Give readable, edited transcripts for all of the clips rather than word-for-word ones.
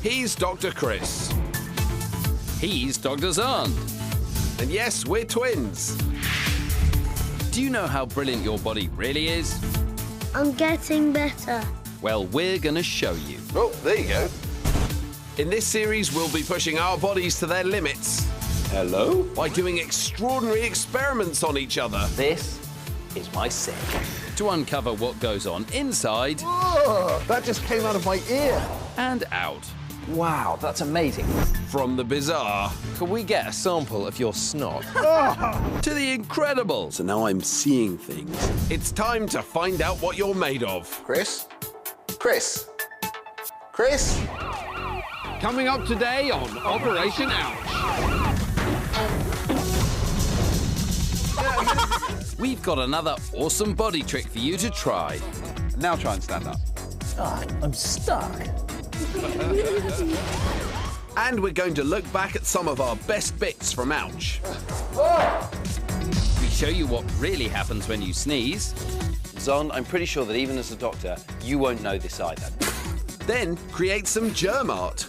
He's Dr. Chris. He's Dr. Xand. And yes, we're twins. Do you know how brilliant your body really is? I'm getting better. Well, we're going to show you. Oh, there you go. In this series, we'll be pushing our bodies to their limits. Hello? By doing extraordinary experiments on each other. This is my sick. To uncover what goes on inside Oh, that just came out of my ear. and out. Wow, that's amazing. From the bizarre Could we get a sample of your snot? To the incredible. so now I'm seeing things. It's time to find out what you're made of. Chris? Chris? Chris? Coming up today on Operation Ouch. We've got another awesome body trick for you to try. Now try and stand up. I'm stuck. And we're going to look back at some of our best bits from Ouch. We show you what really happens when you sneeze. Xand, I'm pretty sure that even as a doctor, you won't know this either. Then create some germ art.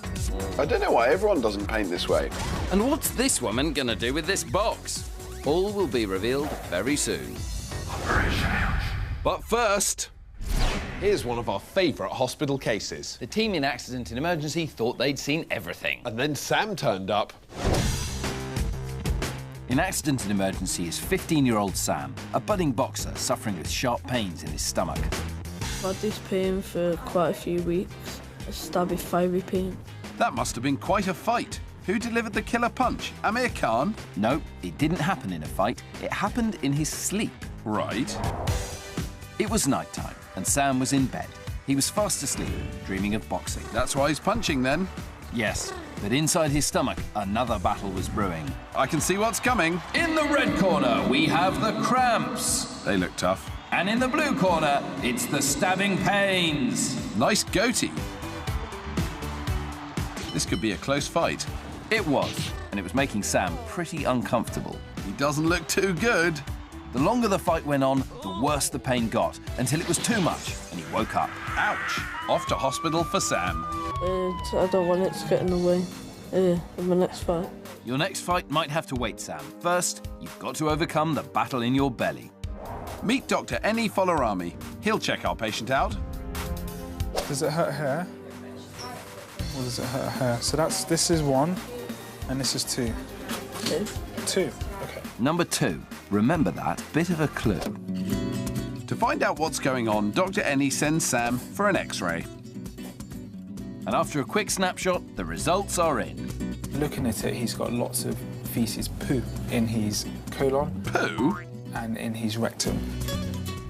I don't know why everyone doesn't paint this way. And what's this woman going to do with this box? All will be revealed very soon. But first, here's one of our favourite hospital cases. The team in Accident and Emergency thought they'd seen everything. And then Sam turned up. In Accident and Emergency is 15-year-old Sam, a budding boxer suffering with sharp pains in his stomach. I've had this pain for quite a few weeks. A stabby, fiery pain. That must have been quite a fight. Who delivered the killer punch? Amir Khan? No, it didn't happen in a fight. It happened in his sleep. Right. It was nighttime, and Sam was in bed. He was fast asleep, dreaming of boxing. That's why he's punching then. Yes, but inside his stomach, another battle was brewing. I can see what's coming. In the red corner, we have the cramps. They look tough. And in the blue corner, it's the stabbing pains. Nice goatee. This could be a close fight. It was, and it was making Sam pretty uncomfortable. He doesn't look too good. The longer the fight went on, the worse the pain got, until it was too much, and he woke up. Ouch. Off to hospital for Sam. I don't want it to get in the way of my next fight. Your next fight might have to wait, Sam. First, you've got to overcome the battle in your belly. Meet Dr. Eni Folarami. He'll check our patient out. Does it hurt here? Or does it hurt here? So this is 1, and this is 2. 2, okay. Number 2. Remember that bit of a clue. To find out what's going on, Dr. Eni sends Sam for an X-ray. And after a quick snapshot, the results are in. Looking at it, he's got lots of feces, poo, in his colon. Poo? And in his rectum.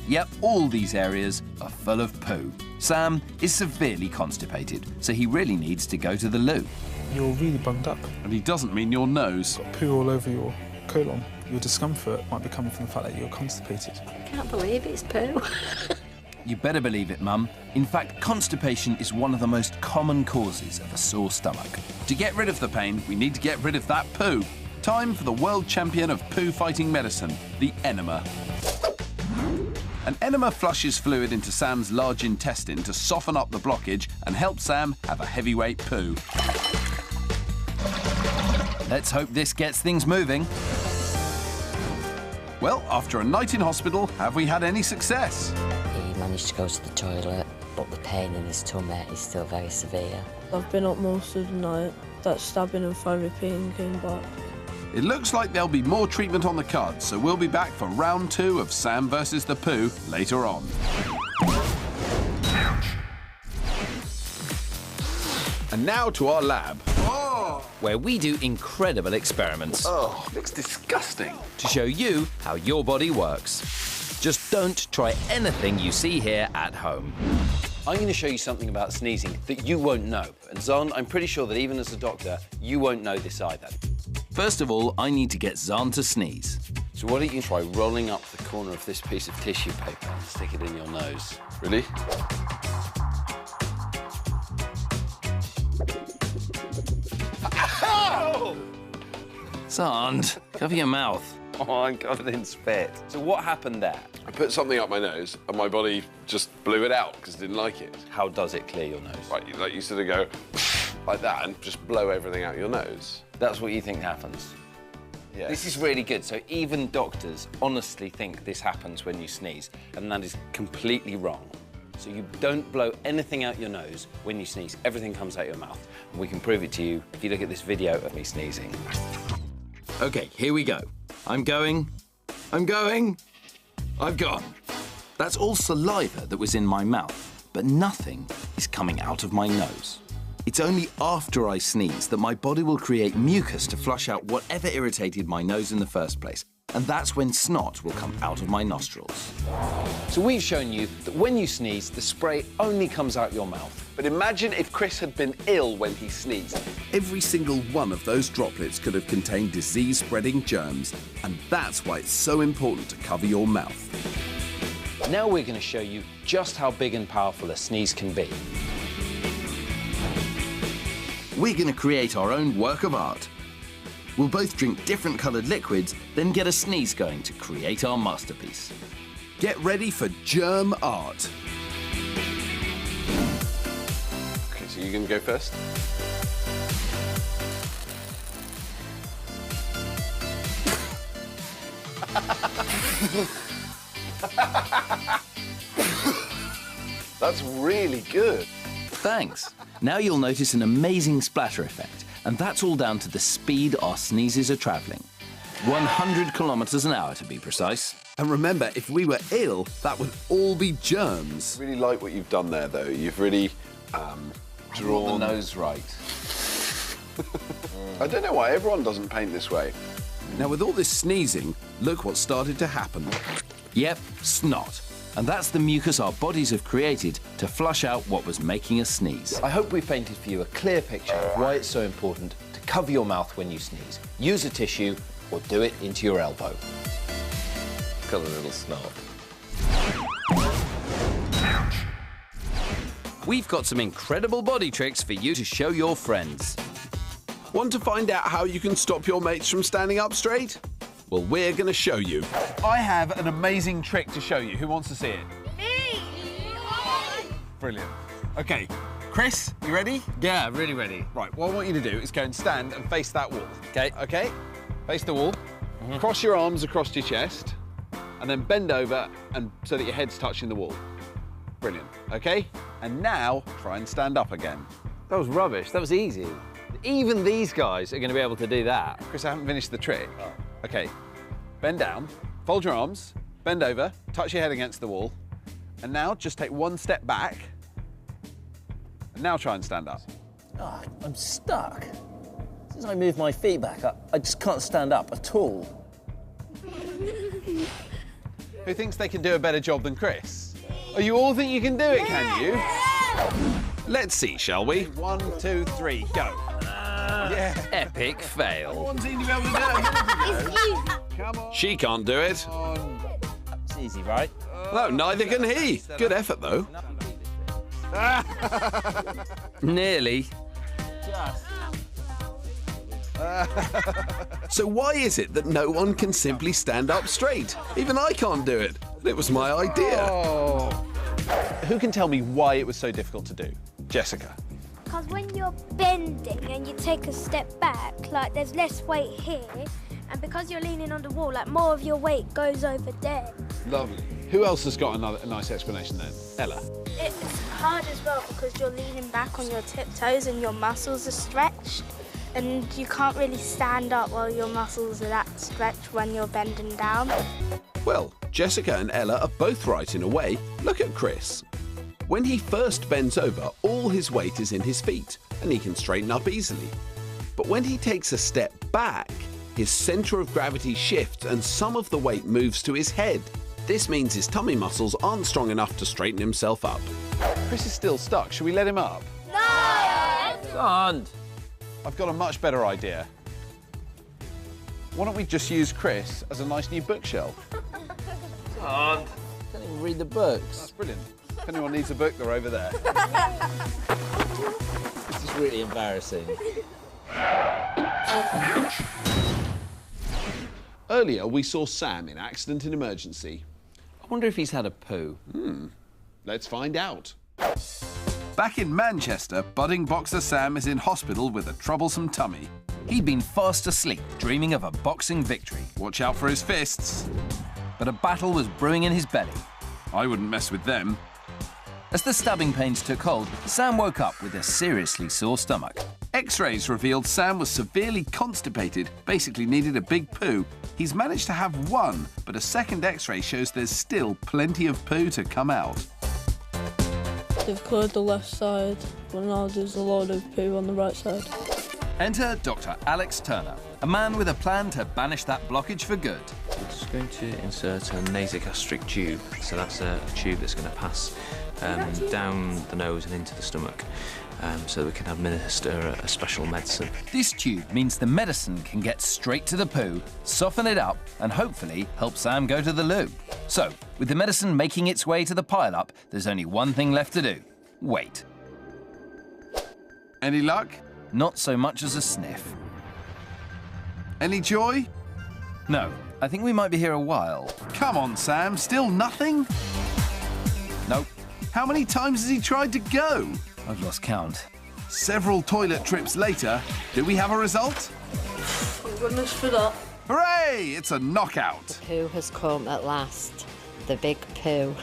Yep, all these areas are full of poo. Sam is severely constipated, so he really needs to go to the loo. You're really bunged up. And he doesn't mean your nose. Got poo all over your colon. Your discomfort might be coming from the fact that you're constipated. I can't believe it's poo. You better believe it, Mum. In fact, constipation is one of the most common causes of a sore stomach. To get rid of the pain, we need to get rid of that poo. Time for the world champion of poo-fighting medicine, the enema. An enema flushes fluid into Sam's large intestine to soften up the blockage and help Sam have a heavyweight poo. Let's hope this gets things moving. Well, after a night in hospital, have we had any success? He managed to go to the toilet, but the pain in his tummy is still very severe. I've been up most of the night. That stabbing and fiery pain came back. It looks like there'll be more treatment on the cards, so we'll be back for round 2 of Sam versus the poo later on. And now to our lab. Where we do incredible experiments. Oh, looks disgusting. To show you how your body works. Just don't try anything you see here at home. I'm going to show you something about sneezing that you won't know. And Xand, I'm pretty sure that even as a doctor, you won't know this either. First of all, I need to get Xand to sneeze. So why don't you try rolling up the corner of this piece of tissue paper and stick it in your nose. Really? Xand, cover your mouth. Oh, I'm covered in spit. So what happened there? I put something up my nose and my body just blew it out because I didn't like it. How does it clear your nose? Right, like you sort of go, Like that, and just blow everything out your nose. That's what you think happens? Yeah. This is really good. So even doctors honestly think this happens when you sneeze, and that is completely wrong. So you don't blow anything out your nose when you sneeze. Everything comes out your mouth. And we can prove it to you if you look at this video of me sneezing. OK, here we go. I'm going. I've gone. That's all saliva that was in my mouth, but nothing is coming out of my nose. It's only after I sneeze that my body will create mucus to flush out whatever irritated my nose in the first place. And that's when snot will come out of my nostrils. So we've shown you that when you sneeze, the spray only comes out your mouth. But imagine if Chris had been ill when he sneezed. Every single one of those droplets could have contained disease-spreading germs, and that's why it's so important to cover your mouth. Now we're going to show you just how big and powerful a sneeze can be. We're going to create our own work of art. We'll both drink different coloured liquids, then get a sneeze going to create our masterpiece. Get ready for germ art. Okay, so you're going to go first? That's really good. Thanks. Now you'll notice an amazing splatter effect, and that's all down to the speed our sneezes are travelling. 100 kilometres an hour, to be precise. And remember, if we were ill, that would all be germs. I really like what you've done there, though. You've really drawn the nose right. I don't know why everyone doesn't paint this way. Now, with all this sneezing, look what started to happen. Yep, snot. And that's the mucus our bodies have created to flush out what was making us sneeze. I hope we've painted for you a clear picture of why it's so important to cover your mouth when you sneeze. Use a tissue or do it into your elbow. Got a little snot. We've got some incredible body tricks for you to show your friends. Want to find out how you can stop your mates from standing up straight? Well, we're going to show you. I have an amazing trick to show you. Who wants to see it? Me! Brilliant. OK, Chris, you ready? Yeah, really ready. Right, what I want you to do is go and stand and face that wall. Okay. OK? Face the wall. Cross your arms across your chest, and then bend over and so that your head's touching the wall. Brilliant. OK? And now, try and stand up again. That was rubbish. That was easy. Even these guys are going to be able to do that. Chris, I haven't finished the trick. Oh. OK, bend down, fold your arms, bend over, touch your head against the wall, and now just take one step back, and now try and stand up. Oh, I'm stuck. Since I moved my feet back, I just can't stand up at all. Who thinks they can do a better job than Chris? Oh, you all think you can do it, can you? Let's see, shall we? 1, 2, 3, go. Yeah. Epic fail. No one seemed to be able to do it. It's easy. Come on. She can't do it. It's easy, right? No, neither can he. Good effort, though. Nearly. So why is it that no one can simply stand up straight? Even I can't do it. It was my idea. Oh. Who can tell me why it was so difficult to do? Jessica. Because when you're bending and you take a step back, like there's less weight here, and because you're leaning on the wall, like more of your weight goes over there. Lovely. Who else has got a nice explanation then? Ella. It's hard as well because you're leaning back on your tiptoes and your muscles are stretched, and you can't really stand up while your muscles are that stretched when you're bending down. Well, Jessica and Ella are both right in a way. Look at Chris. When he first bends over, all his weight is in his feet, and he can straighten up easily. But when he takes a step back, his centre of gravity shifts and some of the weight moves to his head. This means his tummy muscles aren't strong enough to straighten himself up. Chris is still stuck. Should we let him up? No! Can't. I've got a much better idea. Why don't we just use Chris as a nice new bookshelf? Can't. Can't even read the books. That's brilliant. If anyone needs a book, they're over there. This is really embarrassing. Earlier, we saw Sam in Accident and Emergency. I wonder if he's had a poo. Let's find out. Back in Manchester, budding boxer Sam is in hospital with a troublesome tummy. He'd been fast asleep, dreaming of a boxing victory. Watch out for his fists. But a battle was brewing in his belly. I wouldn't mess with them. As the stabbing pains took hold, Sam woke up with a seriously sore stomach. X-rays revealed Sam was severely constipated, basically needed a big poo. He's managed to have one, but a second X-ray shows there's still plenty of poo to come out. They've cleared the left side, but now there's a lot of poo on the right side. Enter Dr. Alex Turner, a man with a plan to banish that blockage for good. We're just going to insert a nasogastric tube. So that's a tube that's going to pass down the nose and into the stomach, so that we can administer a special medicine. This tube means the medicine can get straight to the poo, soften it up, and hopefully help Sam go to the loo. So, with the medicine making its way to the pile-up, there's only one thing left to do. Wait. Any luck? Not so much as a sniff. Any joy? No, I think we might be here a while. Come on, Sam, still nothing? Nope. How many times has he tried to go? I've lost count. Several toilet trips later, do we have a result? Thank goodness for that. Hooray! It's a knockout. The poo has come at last. The big poo.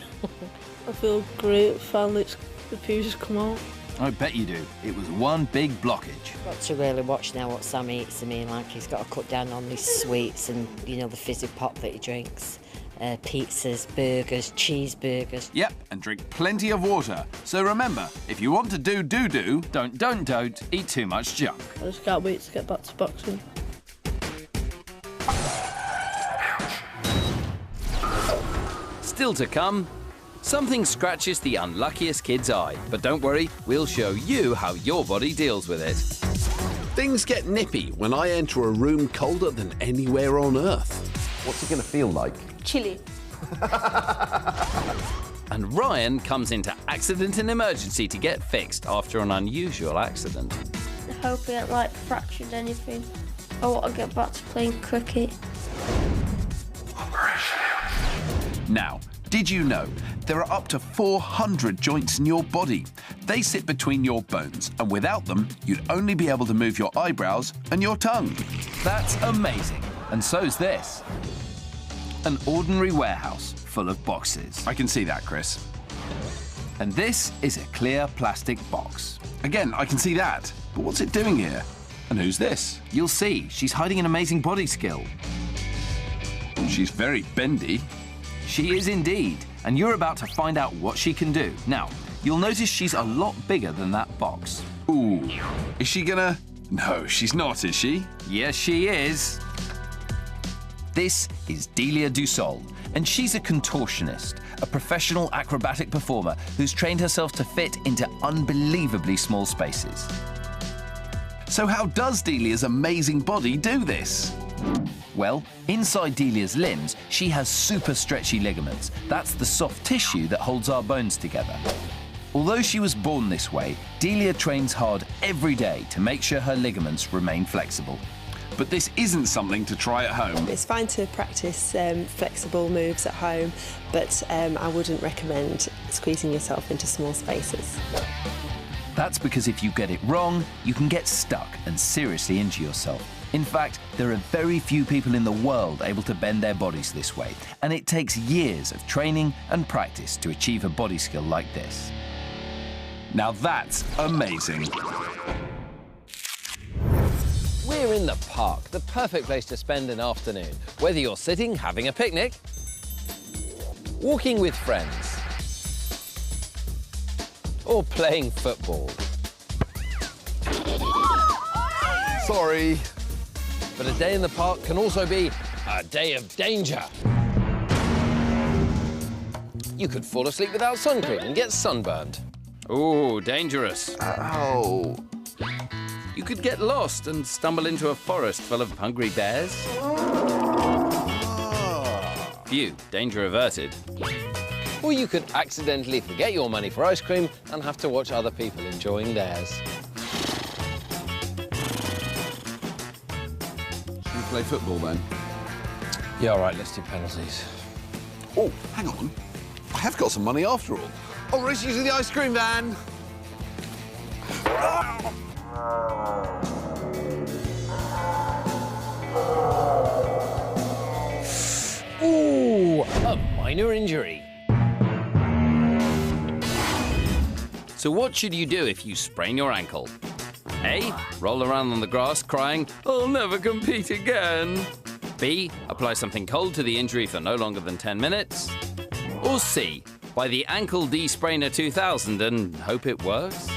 I feel great. Finally, the poo's come out. I bet you do. It was one big blockage. Got to really watch now what Sam eats. I mean, like, he's got to cut down on his sweets and, you know, the fizzy pop that he drinks. Pizzas, burgers, cheeseburgers. Yep, and drink plenty of water. So remember, if you want to do don't eat too much junk. I just can't wait to get back to boxing. Still to come, something scratches the unluckiest kid's eye. But don't worry, we'll show you how your body deals with it. Things get nippy when I enter a room colder than anywhere on Earth. What's it going to feel like? Chilly. And Ryan comes into accident and emergency to get fixed after an unusual accident. I hope I haven't, fractured anything. I want to get back to playing cricket. Now, did you know there are up to 400 joints in your body? They sit between your bones, and without them, you'd only be able to move your eyebrows and your tongue. That's amazing. And so's this. An ordinary warehouse full of boxes. I can see that, Chris. And this is a clear plastic box. Again, I can see that. But what's it doing here? And who's this? You'll see. She's hiding an amazing body skill. She's very bendy. She is indeed. And you're about to find out what she can do. Now, you'll notice she's a lot bigger than that box. Ooh. Is she gonna... No, she's not, is she? Yes, she is. This is Delia Dussault, and she's a contortionist, a professional acrobatic performer who's trained herself to fit into unbelievably small spaces. So how does Delia's amazing body do this? Well, inside Delia's limbs, she has super stretchy ligaments. That's the soft tissue that holds our bones together. Although she was born this way, Delia trains hard every day to make sure her ligaments remain flexible. But this isn't something to try at home. It's fine to practice flexible moves at home, but I wouldn't recommend squeezing yourself into small spaces. That's because if you get it wrong, you can get stuck and seriously injure yourself. In fact, there are very few people in the world able to bend their bodies this way, and it takes years of training and practice to achieve a body skill like this. Now that's amazing. We're in the park, the perfect place to spend an afternoon. Whether you're sitting, having a picnic, walking with friends, or playing football. Sorry. But a day in the park can also be a day of danger. You could fall asleep without sun cream and get sunburned. Ooh, dangerous. Ow. You could get lost and stumble into a forest full of hungry bears. Phew, danger averted. Or you could accidentally forget your money for ice cream and have to watch other people enjoying theirs. Should we play football then? Yeah, all right, let's do penalties. Oh, hang on. I have got some money after all. I'll race you to the ice cream van. Ooh, a minor injury. So what should you do if you sprain your ankle? A. Roll around on the grass crying, "I'll never compete again." B. Apply something cold to the injury for no longer than 10 minutes. Or C. Buy the Ankle D-Sprainer 2000 and hope it works.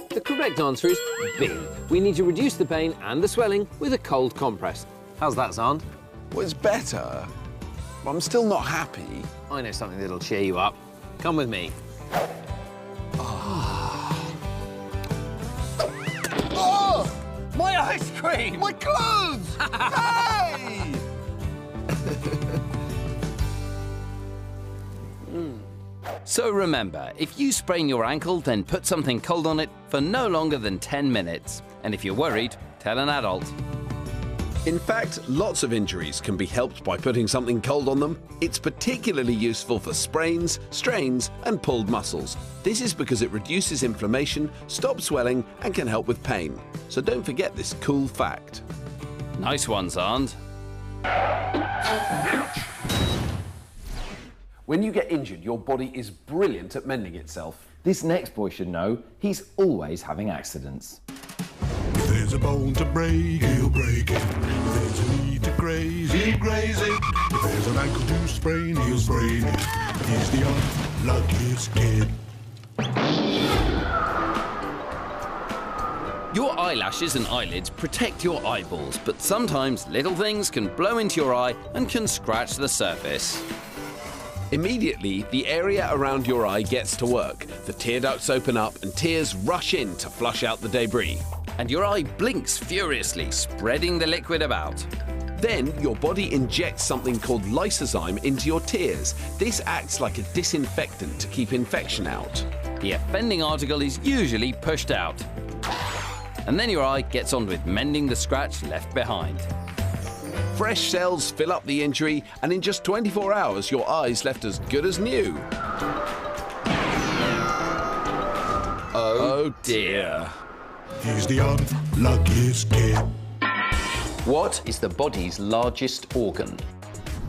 The correct answer is B. We need to reduce the pain and the swelling with a cold compress. How's that, Xand? Well, it's better, but I'm still not happy. I know something that'll cheer you up. Come with me. Oh! My ice cream! My clothes! Hey! So remember, if you sprain your ankle, then put something cold on it for no longer than 10 minutes. And if you're worried, tell an adult. In fact, lots of injuries can be helped by putting something cold on them. It's particularly useful for sprains, strains, and pulled muscles. This is because it reduces inflammation, stops swelling, and can help with pain. So don't forget this cool fact. Nice one, Xand. When you get injured, your body is brilliant at mending itself. This next boy should know he's always having accidents. If there's a bone to break, he'll break it. If there's a need to graze, he'll graze it. If there's an ankle to sprain, he'll sprain it. He's the unluckiest kid. Your eyelashes and eyelids protect your eyeballs, but sometimes little things can blow into your eye and can scratch the surface. Immediately, the area around your eye gets to work. The tear ducts open up and tears rush in to flush out the debris. And your eye blinks furiously, spreading the liquid about. Then, your body injects something called lysozyme into your tears. This acts like a disinfectant to keep infection out. The offending article is usually pushed out. And then your eye gets on with mending the scratch left behind. Fresh cells fill up the injury, and in just 24 hours, your eye's left as good as new. Oh dear. He's the unluckiest kid. What is the body's largest organ?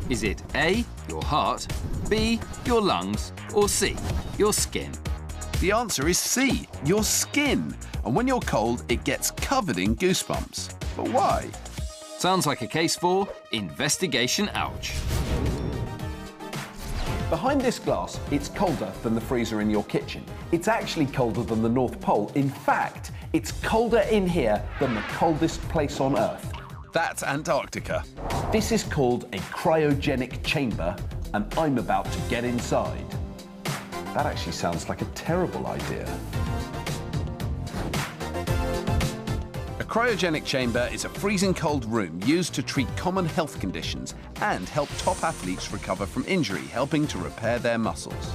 Is it A, your heart, B, your lungs, or C, your skin? The answer is C, your skin. And when you're cold, it gets covered in goosebumps. But why? Sounds like a case for Investigation Ouch. Behind this glass, it's colder than the freezer in your kitchen. It's actually colder than the North Pole. In fact, it's colder in here than the coldest place on Earth. That's Antarctica. This is called a cryogenic chamber, and I'm about to get inside. That actually sounds like a terrible idea. A cryogenic chamber is a freezing cold room used to treat common health conditions and help top athletes recover from injury, helping to repair their muscles.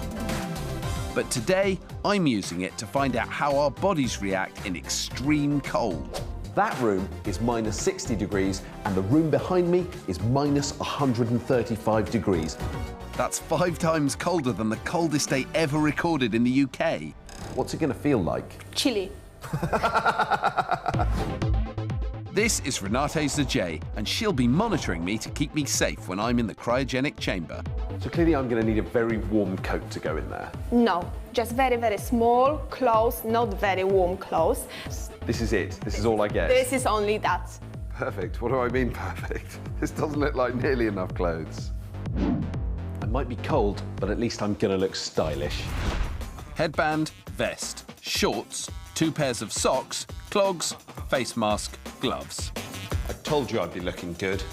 But today, I'm using it to find out how our bodies react in extreme cold. That room is minus 60 degrees, and the room behind me is minus 135 degrees. That's 5 times colder than the coldest day ever recorded in the UK. What's it going to feel like? Chilly. This is Renate Zajay, and she'll be monitoring me to keep me safe when I'm in the cryogenic chamber. So clearly I'm going to need a very warm coat to go in there. No, just very, very small clothes, not very warm clothes. This is it? This is all I get? This is only that. Perfect. What do I mean perfect? This doesn't look like nearly enough clothes. I might be cold, but at least I'm going to look stylish. Headband, vest, shorts, 2 pairs of socks, clogs, face mask, gloves. I told you I'd be looking good.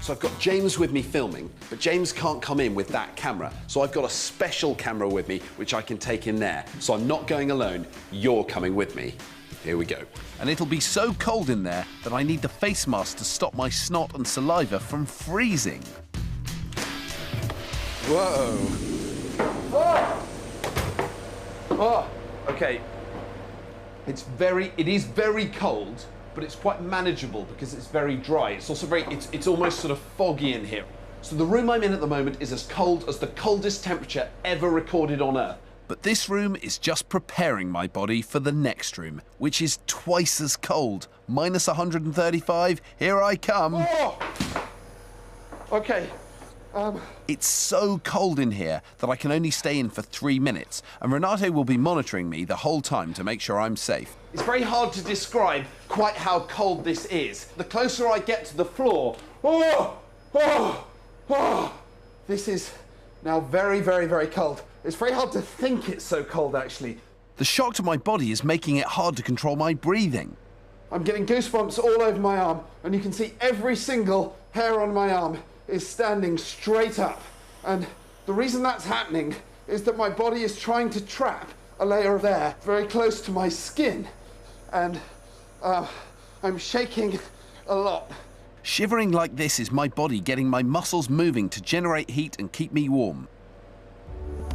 So I've got James with me filming, but James can't come in with that camera. So I've got a special camera with me, which I can take in there. So I'm not going alone, you're coming with me. Here we go. And it'll be so cold in there that I need the face mask to stop my snot and saliva from freezing. Whoa. Oh! Oh, okay. It is very cold, but it's quite manageable because it's very dry. It's also it's almost sort of foggy in here. So the room I'm in at the moment is as cold as the coldest temperature ever recorded on Earth. But this room is just preparing my body for the next room, which is twice as cold. Minus 135, here I come. Oh! Okay. It's so cold in here that I can only stay in for 3 minutes, and Renato will be monitoring me the whole time to make sure I'm safe. It's very hard to describe quite how cold this is. The closer I get to the floor, this is now very, very, very cold. It's very hard to think it's so cold, actually. The shock to my body is making it hard to control my breathing. I'm getting goosebumps all over my arm, and you can see every single hair on my arm is standing straight up. And the reason that's happening is that my body is trying to trap a layer of air very close to my skin. And I'm shaking a lot. Shivering like this is my body getting my muscles moving to generate heat and keep me warm.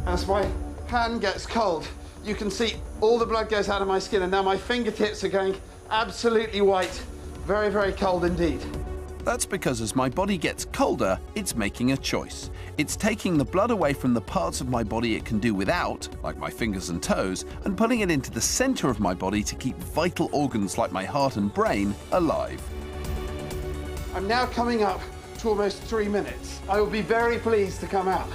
As my hand gets cold, you can see all the blood goes out of my skin, and now my fingertips are going absolutely white. Very, very cold indeed. That's because as my body gets colder, it's making a choice. It's taking the blood away from the parts of my body it can do without, like my fingers and toes, and putting it into the center of my body to keep vital organs like my heart and brain alive. I'm now coming up to almost 3 minutes. I will be very pleased to come out.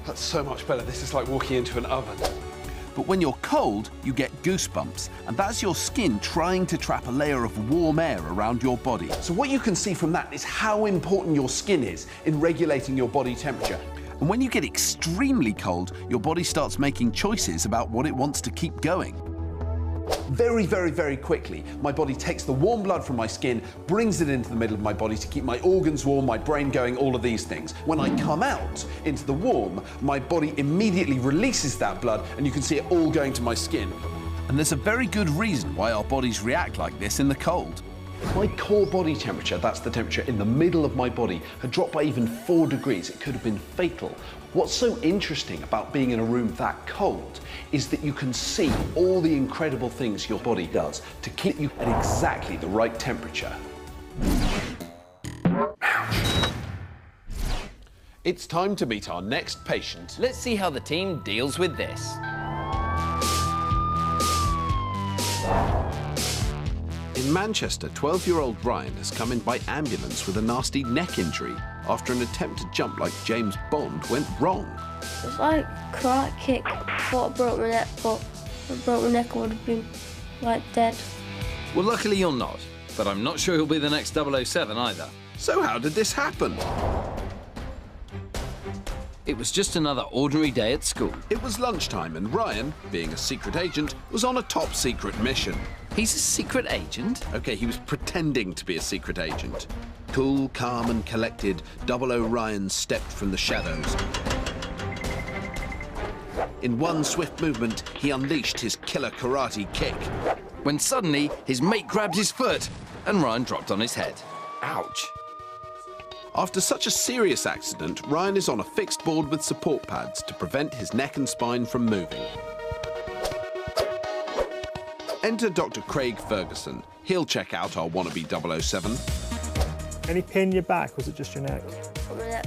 That's so much better. This is like walking into an oven. But when you're cold, you get goosebumps, and that's your skin trying to trap a layer of warm air around your body. So what you can see from that is how important your skin is in regulating your body temperature. And when you get extremely cold, your body starts making choices about what it wants to keep going. Very, very, very quickly, my body takes the warm blood from my skin, brings it into the middle of my body to keep my organs warm, my brain going, all of these things. When I come out into the warm, my body immediately releases that blood, and you can see it all going to my skin. And there's a very good reason why our bodies react like this in the cold. If my core body temperature, that's the temperature in the middle of my body, had dropped by even 4 degrees, it could have been fatal. What's so interesting about being in a room that cold is that you can see all the incredible things your body does to keep you at exactly the right temperature. It's time to meet our next patient. Let's see how the team deals with this. In Manchester, 12-year-old Ryan has come in by ambulance with a nasty neck injury after an attempt to jump like James Bond went wrong. It's like karate kick. Thought I broke my neck, but if I broke my neck, I would have been like dead. Well, luckily you're not, but I'm not sure he'll be the next 007 either. So how did this happen? It was just another ordinary day at school. It was lunchtime and Ryan, being a secret agent, was on a top-secret mission. He's a secret agent? OK, he was pretending to be a secret agent. Cool, calm and collected, 00 Ryan stepped from the shadows. In one swift movement, he unleashed his killer karate kick. When suddenly, his mate grabbed his foot and Ryan dropped on his head. Ouch. After such a serious accident, Ryan is on a fixed board with support pads to prevent his neck and spine from moving. Enter Dr. Craig Ferguson. He'll check out our wannabe 007. Any pain in your back, or was it just your neck?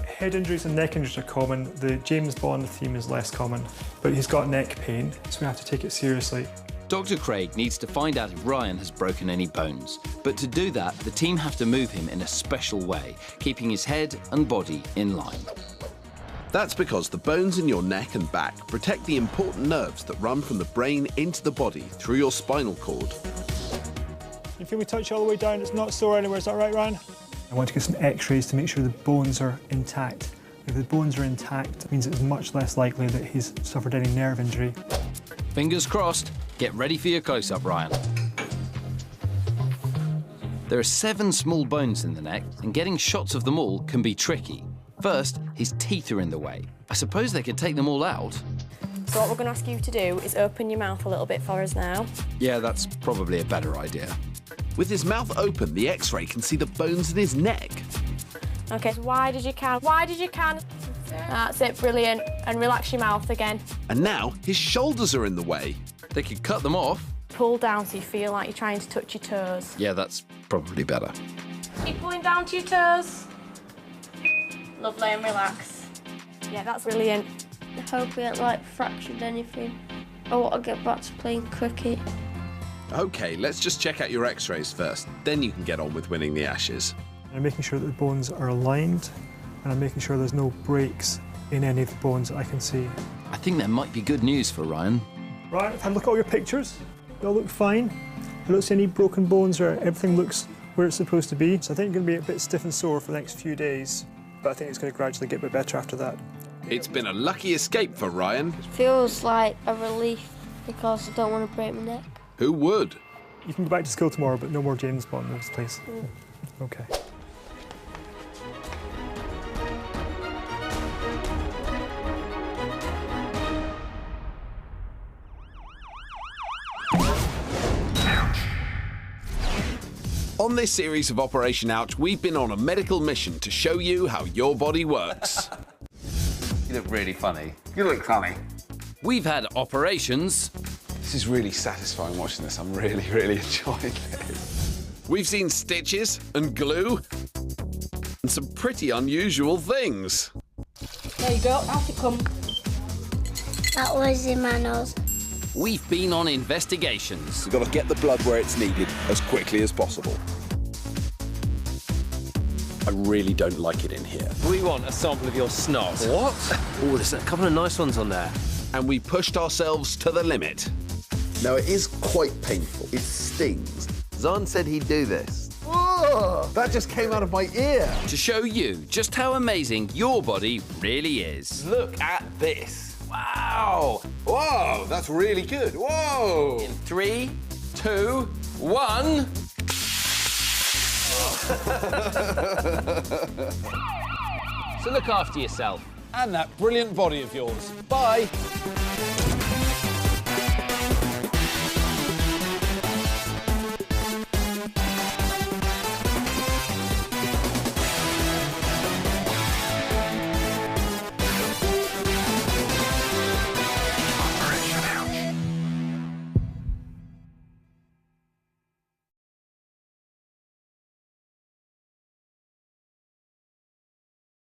Head injuries and neck injuries are common. The James Bond theme is less common, but he's got neck pain, so we have to take it seriously. Dr. Craig needs to find out if Ryan has broken any bones. But to do that, the team have to move him in a special way, keeping his head and body in line. That's because the bones in your neck and back protect the important nerves that run from the brain into the body through your spinal cord. You feel me touch all the way down, it's not sore anywhere, is that right, Ryan? I want to get some x-rays to make sure the bones are intact. If the bones are intact, it means it's much less likely that he's suffered any nerve injury. Fingers crossed. Get ready for your close-up, Ryan. There are 7 small bones in the neck, and getting shots of them all can be tricky. First, his teeth are in the way. I suppose they could take them all out. So what we're going to ask you to do is open your mouth a little bit for us now. Yeah, that's probably a better idea. With his mouth open, the X-ray can see the bones in his neck. OK, so wide as you can. Wide as you can. That's it, brilliant. And relax your mouth again. And now his shoulders are in the way. They could cut them off. Pull down so you feel like you're trying to touch your toes. Yeah, that's probably better. Keep pulling down to your toes. Lovely, and relax. Yeah, that's brilliant. I hope we haven't like fractured anything. I want to get back to playing cricket. OK, let's just check out your x-rays first. Then you can get on with winning the Ashes. I'm making sure that the bones are aligned, and I'm making sure there's no breaks in any of the bones that I can see. I think there might be good news for Ryan. Right, I've had a look at all your pictures. They all look fine. I don't see any broken bones or everything looks where it's supposed to be. So I think you're going to be a bit stiff and sore for the next few days, but I think it's going to gradually get a bit better after that. It's been a lucky escape for Ryan. Feels like a relief because I don't want to break my neck. Who would? You can go back to school tomorrow, but no more James Bond in this place. OK. On this series of Operation Ouch, we've been on a medical mission to show you how your body works. You look really funny. You look funny. We've had operations. This is really satisfying watching this. I'm really, really enjoying this. We've seen stitches and glue and some pretty unusual things. There you go, out it comes. That was in my nose. We've been on investigations. We've got to get the blood where it's needed as quickly as possible. I really don't like it in here. We want a sample of your snot. What? Oh, there's a couple of nice ones on there. And we pushed ourselves to the limit. Now, it is quite painful. It stings. Xand said he'd do this. Whoa! That just came out of my ear. To show you just how amazing your body really is. Look at this. Wow! Whoa, that's really good. Whoa! In 3, 2, 1. So look after yourself. And that brilliant body of yours. Bye.